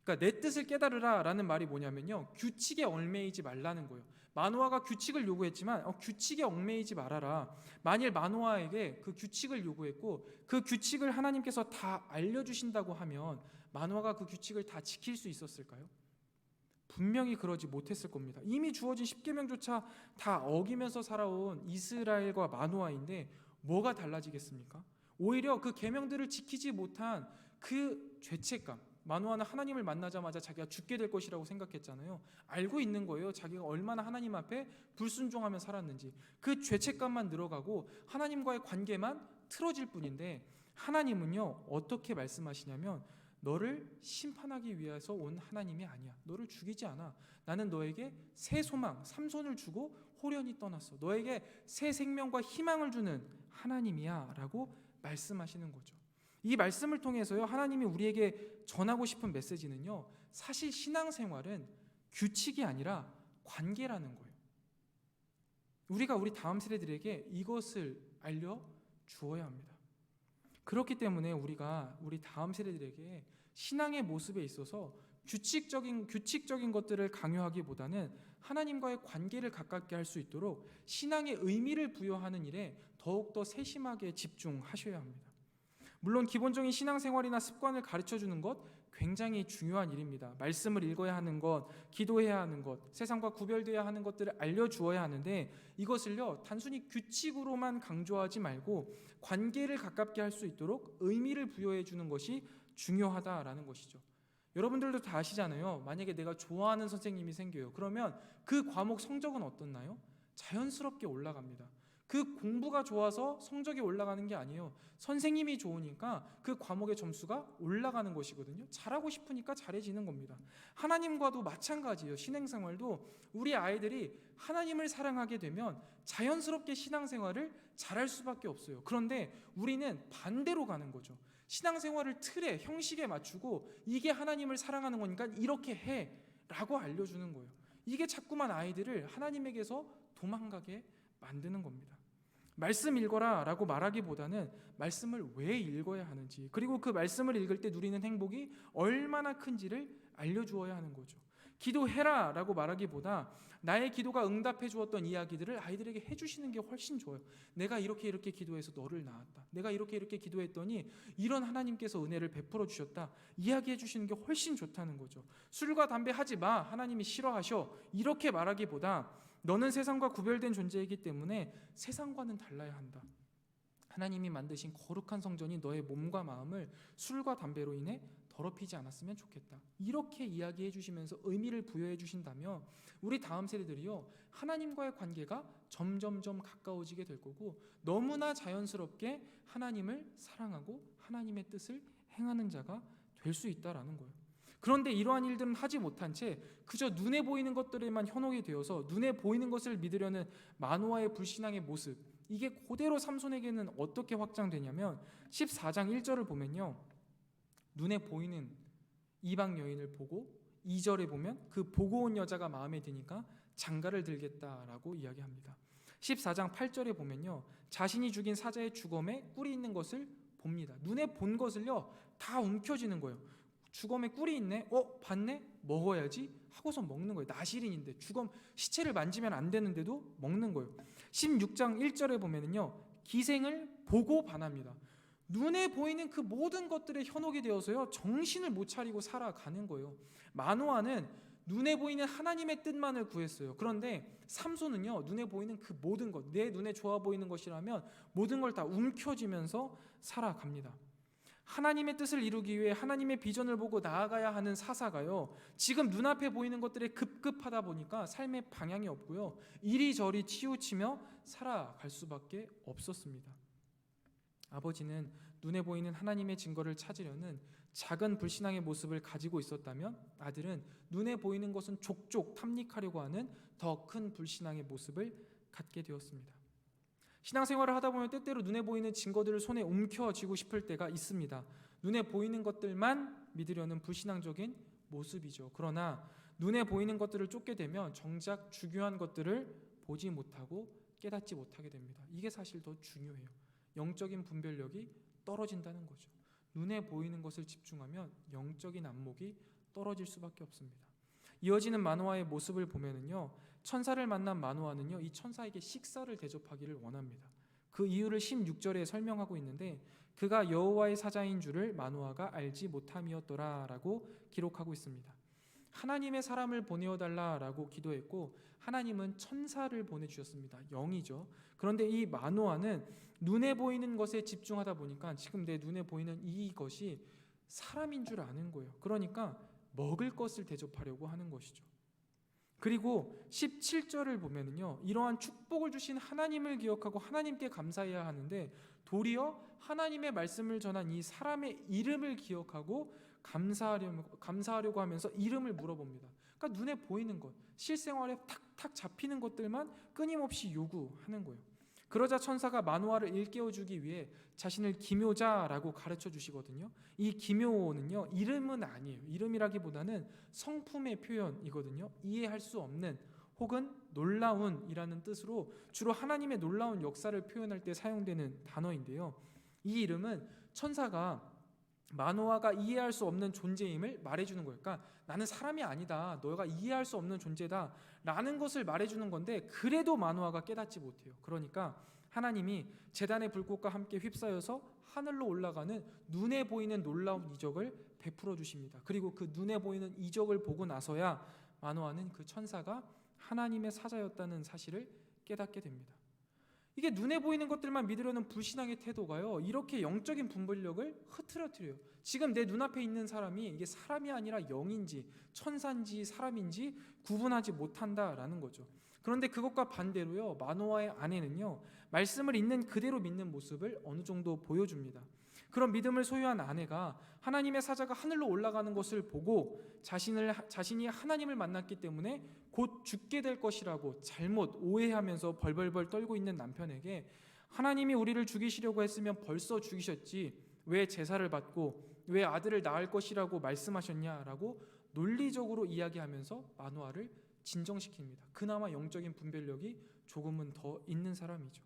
그러니까 내 뜻을 깨달으라 라는 말이 뭐냐면요, 규칙에 얽매이지 말라는 거예요. 마노아가 규칙을 요구했지만 규칙에 얽매이지 말아라. 만일 마노아에게 그 규칙을 요구했고 그 규칙을 하나님께서 다 알려주신다고 하면 마노아가 그 규칙을 다 지킬 수 있었을까요? 분명히 그러지 못했을 겁니다. 이미 주어진 십계명조차 다 어기면서 살아온 이스라엘과 마노아인데 뭐가 달라지겠습니까? 오히려 그 계명들을 지키지 못한 그 죄책감, 마노아는 하나님을 만나자마자 자기가 죽게 될 것이라고 생각했잖아요. 알고 있는 거예요. 자기가 얼마나 하나님 앞에 불순종하며 살았는지. 그 죄책감만 늘어가고 하나님과의 관계만 틀어질 뿐인데, 하나님은요 어떻게 말씀하시냐면 너를 심판하기 위해서 온 하나님이 아니야. 너를 죽이지 않아. 나는 너에게 새 소망, 삼손을 주고 호련히 떠났어. 너에게 새 생명과 희망을 주는 하나님이야 라고 말씀하시는 거죠. 이 말씀을 통해서요, 하나님이 우리에게 전하고 싶은 메시지는요, 사실 신앙생활은 규칙이 아니라 관계라는 거예요. 우리가 우리 다음 세대들에게 이것을 알려주어야 합니다. 그렇기 때문에 우리가 우리 다음 세대들에게 신앙의 모습에 있어서 규칙적인 것들을 강요하기보다는 하나님과의 관계를 가깝게 할 수 있도록 신앙의 의미를 부여하는 일에 더욱더 세심하게 집중하셔야 합니다. 물론 기본적인 신앙생활이나 습관을 가르쳐주는 것 굉장히 중요한 일입니다. 말씀을 읽어야 하는 것, 기도해야 하는 것, 세상과 구별되어야 하는 것들을 알려주어야 하는데, 이것을요 단순히 규칙으로만 강조하지 말고 관계를 가깝게 할 수 있도록 의미를 부여해 주는 것이 중요하다라는 것이죠. 여러분들도 다 아시잖아요. 만약에 내가 좋아하는 선생님이 생겨요. 그러면 그 과목 성적은 어떻나요? 자연스럽게 올라갑니다. 그 공부가 좋아서 성적이 올라가는 게 아니에요. 선생님이 좋으니까 그 과목의 점수가 올라가는 것이거든요. 잘하고 싶으니까 잘해지는 겁니다. 하나님과도 마찬가지예요. 신앙생활도 우리 아이들이 하나님을 사랑하게 되면 자연스럽게 신앙생활을 잘할 수밖에 없어요. 그런데 우리는 반대로 가는 거죠. 신앙생활을 틀에, 형식에 맞추고 이게 하나님을 사랑하는 거니까 이렇게 해 라고 알려주는 거예요. 이게 자꾸만 아이들을 하나님에게서 도망가게 만드는 겁니다. 말씀 읽어라 라고 말하기보다는 말씀을 왜 읽어야 하는지, 그리고 그 말씀을 읽을 때 누리는 행복이 얼마나 큰지를 알려주어야 하는 거죠. 기도해라 라고 말하기보다 나의 기도가 응답해 주었던 이야기들을 아이들에게 해주시는 게 훨씬 좋아요. 내가 이렇게 기도해서 너를 낳았다. 내가 이렇게 기도했더니 이런 하나님께서 은혜를 베풀어 주셨다. 이야기해 주시는 게 훨씬 좋다는 거죠. 술과 담배 하지 마. 하나님이 싫어하셔. 이렇게 말하기보다 너는 세상과 구별된 존재이기 때문에 세상과는 달라야 한다. 하나님이 만드신 거룩한 성전이 너의 몸과 마음을 술과 담배로 인해 더럽히지 않았으면 좋겠다. 이렇게 이야기해 주시면서 의미를 부여해 주신다면 우리 다음 세대들이요, 하나님과의 관계가 점점점 가까워지게 될 거고 너무나 자연스럽게 하나님을 사랑하고 하나님의 뜻을 행하는 자가 될 수 있다라는 거예요. 그런데 이러한 일들은 하지 못한 채 그저 눈에 보이는 것들에만 현혹이 되어서 눈에 보이는 것을 믿으려는 마노아의 불신앙의 모습, 이게 그대로 삼손에게는 어떻게 확장되냐면 14장 1절을 보면요, 눈에 보이는 이방 여인을 보고 2절에 보면 그 보고 온 여자가 마음에 드니까 장가를 들겠다라고 이야기합니다. 14장 8절에 보면요, 자신이 죽인 사자의 주검에 꿀이 있는 것을 봅니다. 눈에 본 것을요 다 움켜쥐는 거예요. 주검에 꿀이 있네? 봤네? 먹어야지 하고서 먹는 거예요. 나실인인데 주검 시체를 만지면 안 되는데도 먹는 거예요. 16장 1절에 보면은요, 기생을 보고 반합니다. 눈에 보이는 그 모든 것들에 현혹이 되어서요 정신을 못 차리고 살아가는 거예요. 마노아는 눈에 보이는 하나님의 뜻만을 구했어요. 그런데 삼손은요, 눈에 보이는 그 모든 것, 내 눈에 좋아 보이는 것이라면 모든 걸 다 움켜쥐면서 살아갑니다. 하나님의 뜻을 이루기 위해 하나님의 비전을 보고 나아가야 하는 사사가요, 지금 눈앞에 보이는 것들에 급급하다 보니까 삶의 방향이 없고요, 이리저리 치우치며 살아갈 수밖에 없었습니다. 아버지는 눈에 보이는 하나님의 증거를 찾으려는 작은 불신앙의 모습을 가지고 있었다면 아들은 눈에 보이는 것은 족족 탐닉하려고 하는 더 큰 불신앙의 모습을 갖게 되었습니다. 신앙생활을 하다 보면 때때로 눈에 보이는 증거들을 손에 움켜쥐고 싶을 때가 있습니다. 눈에 보이는 것들만 믿으려는 불신앙적인 모습이죠. 그러나 눈에 보이는 것들을 쫓게 되면 정작 중요한 것들을 보지 못하고 깨닫지 못하게 됩니다. 이게 사실 더 중요해요. 영적인 분별력이 떨어진다는 거죠. 눈에 보이는 것을 집중하면 영적인 안목이 떨어질 수밖에 없습니다. 이어지는 마노아의 모습을 보면은요, 천사를 만난 마노아는요, 이 천사에게 식사를 대접하기를 원합니다. 그 이유를 16절에 설명하고 있는데, 그가 여호와의 사자인 줄을 마노아가 알지 못함이었더라라고 기록하고 있습니다. 하나님의 사람을 보내어달라라고 기도했고 하나님은 천사를 보내주셨습니다. 영이죠. 그런데 이 마노아는 눈에 보이는 것에 집중하다 보니까 지금 내 눈에 보이는 이것이 사람인 줄 아는 거예요. 그러니까 먹을 것을 대접하려고 하는 것이죠. 그리고 17절을 보면은요, 이러한 축복을 주신 하나님을 기억하고 하나님께 감사해야 하는데 도리어 하나님의 말씀을 전한 이 사람의 이름을 기억하고 감사하려고 하면서 이름을 물어봅니다. 그러니까 눈에 보이는 것, 실생활에 탁탁 잡히는 것들만 끊임없이 요구하는 거예요. 그러자 천사가 마노아를 일깨워주기 위해 자신을 기묘자라고 가르쳐 주시거든요. 이 기묘는요, 이름은 아니에요. 이름이라기보다는 성품의 표현이거든요. 이해할 수 없는 혹은 놀라운이라는 뜻으로 주로 하나님의 놀라운 역사를 표현할 때 사용되는 단어인데요. 이 이름은 천사가 마노아가 이해할 수 없는 존재임을 말해주는 거예요. 그러니까 나는 사람이 아니다, 너가 이해할 수 없는 존재다 라는 것을 말해주는 건데 그래도 마노아가 깨닫지 못해요. 그러니까 하나님이 제단의 불꽃과 함께 휩싸여서 하늘로 올라가는 눈에 보이는 놀라운 이적을 베풀어 주십니다. 그리고 그 눈에 보이는 이적을 보고 나서야 마노아는 그 천사가 하나님의 사자였다는 사실을 깨닫게 됩니다. 이게 눈에 보이는 것들만 믿으려는 불신앙의 태도가요, 이렇게 영적인 분별력을 흐트러뜨려요. 지금 내 눈앞에 있는 사람이 이게 사람이 아니라 영인지 천사인지 사람인지 구분하지 못한다라는 거죠. 그런데 그것과 반대로요, 마노아의 아내는요, 말씀을 있는 그대로 믿는 모습을 어느 정도 보여줍니다. 그런 믿음을 소유한 아내가 하나님의 사자가 하늘로 올라가는 것을 보고 자신이 하나님을 만났기 때문에 곧 죽게 될 것이라고 잘못 오해하면서 벌벌벌 떨고 있는 남편에게 하나님이 우리를 죽이시려고 했으면 벌써 죽이셨지 왜 제사를 받고 왜 아들을 낳을 것이라고 말씀하셨냐라고 논리적으로 이야기하면서 만화를 진정시킵니다. 그나마 영적인 분별력이 조금은 더 있는 사람이죠.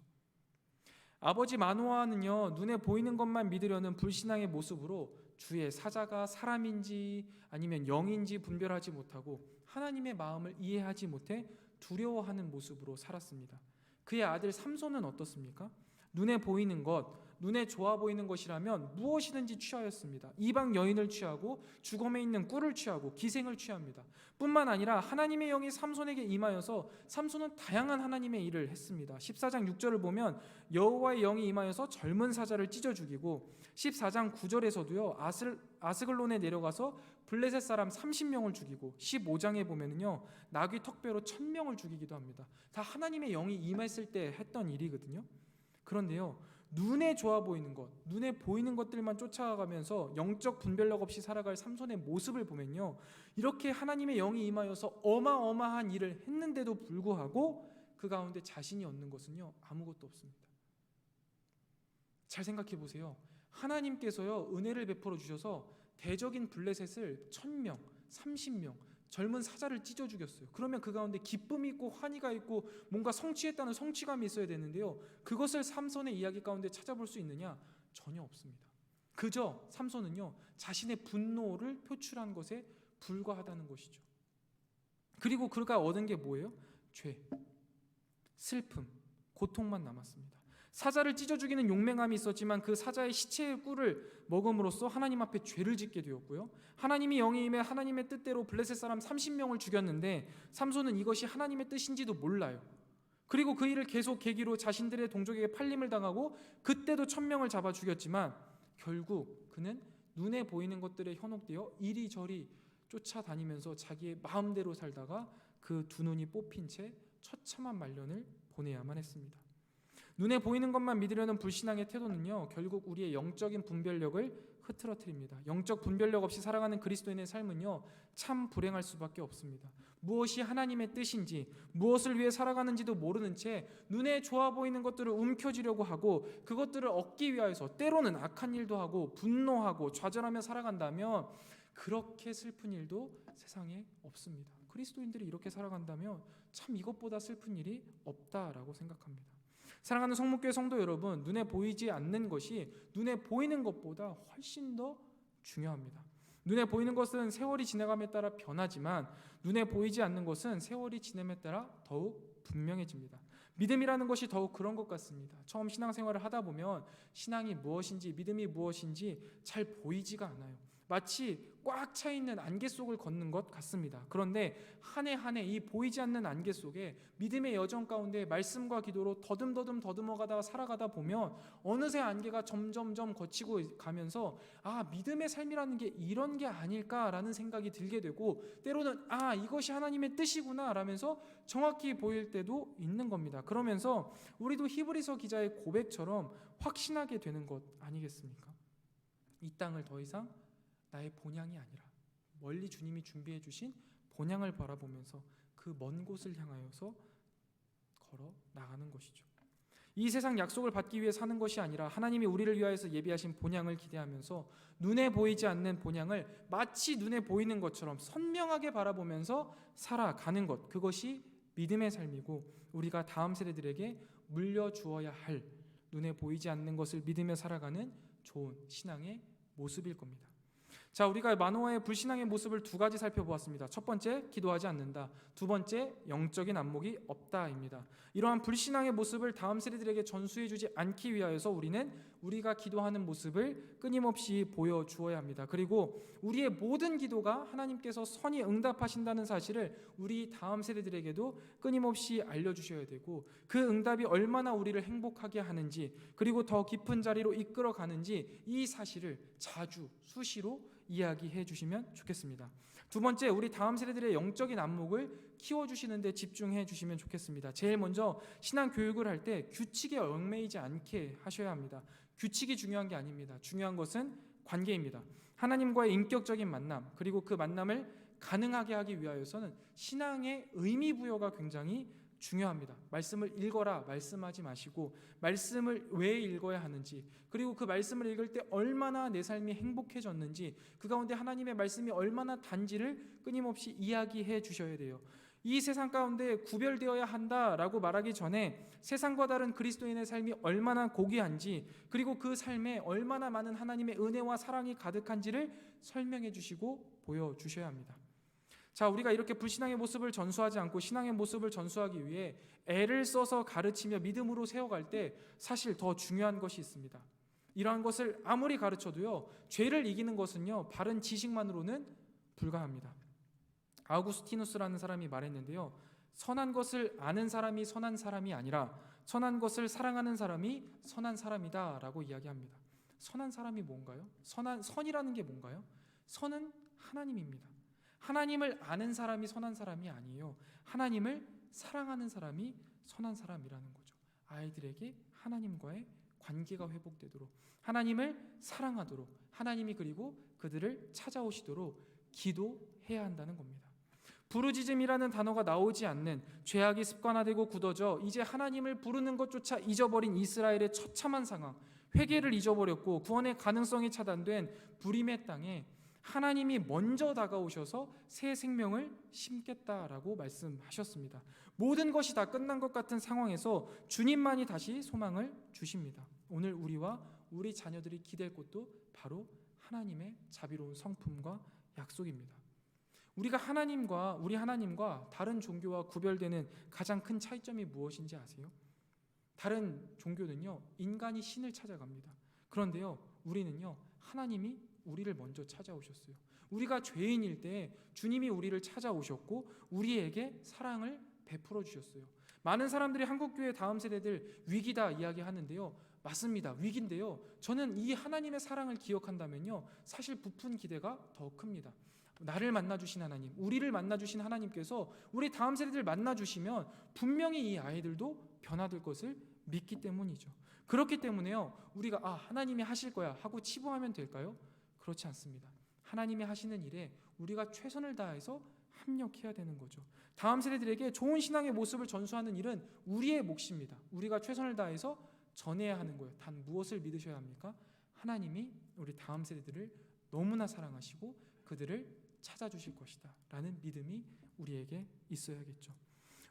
아버지 마노아는요, 눈에 보이는 것만 믿으려는 불신앙의 모습으로 주의 사자가 사람인지 아니면 영인지 분별하지 못하고 하나님의 마음을 이해하지 못해 두려워하는 모습으로 살았습니다. 그의 아들 삼손은 어떻습니까? 눈에 보이는 것, 눈에 좋아 보이는 것이라면 무엇이든지 취하였습니다. 이방 여인을 취하고 주검에 있는 꿀을 취하고 기생을 취합니다. 뿐만 아니라 하나님의 영이 삼손에게 임하여서 삼손은 다양한 하나님의 일을 했습니다. 14장 6절을 보면 여호와의 영이 임하여서 젊은 사자를 찢어 죽이고 14장 9절에서도요 아스글론에 내려가서 블레셋 사람 30명을 죽이고 15장에 보면은요 나귀 턱뼈로 1000명을 죽이기도 합니다. 다 하나님의 영이 임했을 때 했던 일이거든요. 그런데요 눈에 좋아 보이는 것, 눈에 보이는 것들만 쫓아가면서 영적 분별력 없이 살아갈 삼손의 모습을 보면요 이렇게 하나님의 영이 임하여서 어마어마한 일을 했는데도 불구하고 그 가운데 자신이 얻는 것은요 아무것도 없습니다. 잘 생각해 보세요. 하나님께서요 은혜를 베풀어 주셔서 대적인 블레셋을 1000명, 30명 젊은 사자를 찢어 죽였어요. 그러면 그 가운데 기쁨이 있고 환희가 있고 뭔가 성취했다는 성취감이 있어야 되는데요 그것을 삼손의 이야기 가운데 찾아볼 수 있느냐? 전혀 없습니다. 그저 삼손은요 자신의 분노를 표출한 것에 불과하다는 것이죠. 그리고 그가 얻은 게 뭐예요? 죄, 슬픔, 고통만 남았습니다. 사자를 찢어 죽이는 용맹함이 있었지만 그 사자의 시체의 꿀을 먹음으로써 하나님 앞에 죄를 짓게 되었고요. 하나님이 영이 임해 하나님의 뜻대로 블레셋 사람 30명을 죽였는데 삼손은 이것이 하나님의 뜻인지도 몰라요. 그리고 그 일을 계속 계기로 자신들의 동족에게 팔림을 당하고 그때도 1000명을 잡아 죽였지만 결국 그는 눈에 보이는 것들에 현혹되어 이리저리 쫓아다니면서 자기의 마음대로 살다가 그 두 눈이 뽑힌 채 처참한 말년을 보내야만 했습니다. 눈에 보이는 것만 믿으려는 불신앙의 태도는요 결국 우리의 영적인 분별력을 흐트러뜨립니다. 영적 분별력 없이 살아가는 그리스도인의 삶은요 참 불행할 수밖에 없습니다. 무엇이 하나님의 뜻인지 무엇을 위해 살아가는지도 모르는 채 눈에 좋아 보이는 것들을 움켜쥐려고 하고 그것들을 얻기 위하여서 때로는 악한 일도 하고 분노하고 좌절하며 살아간다면 그렇게 슬픈 일도 세상에 없습니다. 그리스도인들이 이렇게 살아간다면 참 이것보다 슬픈 일이 없다라고 생각합니다. 사랑하는 성목교회 성도 여러분, 눈에 보이지 않는 것이 눈에 보이는 것보다 훨씬 더 중요합니다. 눈에 보이는 것은 세월이 지나감에 따라 변하지만 눈에 보이지 않는 것은 세월이 지남에 따라 더욱 분명해집니다. 믿음이라는 것이 더욱 그런 것 같습니다. 처음 신앙생활을 하다 보면 신앙이 무엇인지 믿음이 무엇인지 잘 보이지가 않아요. 마치 꽉 차 있는 안개 속을 걷는 것 같습니다. 그런데 한 해 한 해 이 보이지 않는 안개 속에 믿음의 여정 가운데 말씀과 기도로 더듬어가다가 살아가다 보면 어느새 안개가 점점점 거치고 가면서 믿음의 삶이라는 게 이런 게 아닐까라는 생각이 들게 되고 때로는 이것이 하나님의 뜻이구나 라면서 정확히 보일 때도 있는 겁니다. 그러면서 우리도 히브리서 기자의 고백처럼 확신하게 되는 것 아니겠습니까? 이 땅을 더 이상 나의 본향이 아니라 멀리 주님이 준비해 주신 본향을 바라보면서 그 먼 곳을 향하여서 걸어 나가는 것이죠. 이 세상 약속을 받기 위해 사는 것이 아니라 하나님이 우리를 위하여서 예비하신 본향을 기대하면서 눈에 보이지 않는 본향을 마치 눈에 보이는 것처럼 선명하게 바라보면서 살아가는 것, 그것이 믿음의 삶이고 우리가 다음 세대들에게 물려주어야 할 눈에 보이지 않는 것을 믿으며 살아가는 좋은 신앙의 모습일 겁니다. 자, 우리가 마노아의 불신앙의 모습을 두 가지 살펴보았습니다. 첫 번째, 기도하지 않는다. 두 번째, 영적인 안목이 없다입니다. 이러한 불신앙의 모습을 다음 세대들에게 전수해주지 않기 위하여서 우리는 우리가 기도하는 모습을 끊임없이 보여주어야 합니다. 그리고 우리의 모든 기도가 하나님께서 선히 응답하신다는 사실을 우리 다음 세대들에게도 끊임없이 알려주셔야 되고 그 응답이 얼마나 우리를 행복하게 하는지 그리고 더 깊은 자리로 이끌어 가는지 이 사실을 자주 수시로 이야기해 주시면 좋겠습니다. 두 번째, 우리 다음 세대들의 영적인 안목을 키워주시는 데 집중해 주시면 좋겠습니다. 제일 먼저 신앙 교육을 할 때 규칙에 얽매이지 않게 하셔야 합니다. 규칙이 중요한 게 아닙니다. 중요한 것은 관계입니다. 하나님과의 인격적인 만남, 그리고 그 만남을 가능하게 하기 위하여서는 신앙의 의미 부여가 굉장히 중요합니다. 말씀을 읽어라 말씀하지 마시고 말씀을 왜 읽어야 하는지, 그리고 그 말씀을 읽을 때 얼마나 내 삶이 행복해졌는지, 그 가운데 하나님의 말씀이 얼마나 단지를 끊임없이 이야기해 주셔야 돼요. 이 세상 가운데 구별되어야 한다라고 말하기 전에 세상과 다른 그리스도인의 삶이 얼마나 고귀한지, 그리고 그 삶에 얼마나 많은 하나님의 은혜와 사랑이 가득한지를 설명해 주시고 보여주셔야 합니다. 자, 우리가 이렇게 불신앙의 모습을 전수하지 않고 신앙의 모습을 전수하기 위해 애를 써서 가르치며 믿음으로 세워갈 때 사실 더 중요한 것이 있습니다. 이러한 것을 아무리 가르쳐도요, 죄를 이기는 것은요, 바른 지식만으로는 불가합니다. 아우구스티누스라는 사람이 말했는데요, 선한 것을 아는 사람이 선한 사람이 아니라 선한 것을 사랑하는 사람이 선한 사람이다 라고 이야기합니다. 선한 사람이 뭔가요? 선이라는 게 뭔가요? 선은 하나님입니다. 하나님을 아는 사람이 선한 사람이 아니에요. 하나님을 사랑하는 사람이 선한 사람이라는 거죠. 아이들에게 하나님과의 관계가 회복되도록, 하나님을 사랑하도록, 하나님이 그리고 그들을 찾아오시도록 기도해야 한다는 겁니다. 부르짖음이라는 단어가 나오지 않는, 죄악이 습관화되고 굳어져 이제 하나님을 부르는 것조차 잊어버린 이스라엘의 처참한 상황, 회개를 잊어버렸고 구원의 가능성이 차단된 불임의 땅에 하나님이 먼저 다가오셔서 새 생명을 심겠다라고 말씀하셨습니다. 모든 것이 다 끝난 것 같은 상황에서 주님만이 다시 소망을 주십니다. 오늘 우리와 우리 자녀들이 기댈 곳도 바로 하나님의 자비로운 성품과 약속입니다. 우리 하나님과 다른 종교와 구별되는 가장 큰 차이점이 무엇인지 아세요? 다른 종교는요, 인간이 신을 찾아갑니다. 그런데요, 우리는요, 하나님이 우리를 먼저 찾아오셨어요. 우리가 죄인일 때 주님이 우리를 찾아오셨고 우리에게 사랑을 베풀어 주셨어요. 많은 사람들이 한국교회 다음 세대들 위기다 이야기하는데요, 맞습니다. 위기인데요, 저는 이 하나님의 사랑을 기억한다면요, 사실 부푼 기대가 더 큽니다. 나를 만나주신 하나님, 우리를 만나주신 하나님께서 우리 다음 세대들 만나주시면 분명히 이 아이들도 변화될 것을 믿기 때문이죠. 그렇기 때문에요, 우리가 하나님이 하실 거야 하고 치부하면 될까요? 그렇지 않습니다. 하나님이 하시는 일에 우리가 최선을 다해서 합력해야 되는 거죠. 다음 세대들에게 좋은 신앙의 모습을 전수하는 일은 우리의 몫입니다. 우리가 최선을 다해서 전해야 하는 거예요. 단 무엇을 믿으셔야 합니까? 하나님이 우리 다음 세대들을 너무나 사랑하시고 그들을 찾아주실 것이다 라는 믿음이 우리에게 있어야겠죠.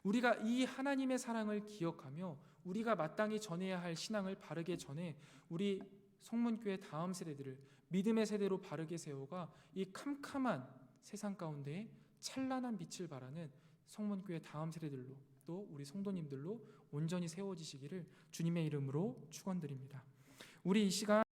우리가 이 하나님의 사랑을 기억하며 우리가 마땅히 전해야 할 신앙을 바르게 전해 우리 성문교회 다음 세대들을 믿음의 세대로 바르게 세워가 이 캄캄한 세상 가운데 찬란한 빛을 발하는 성문교회 다음 세대들로, 또 우리 성도님들로 온전히 세워지시기를 주님의 이름으로 축원드립니다. 우리 이 시간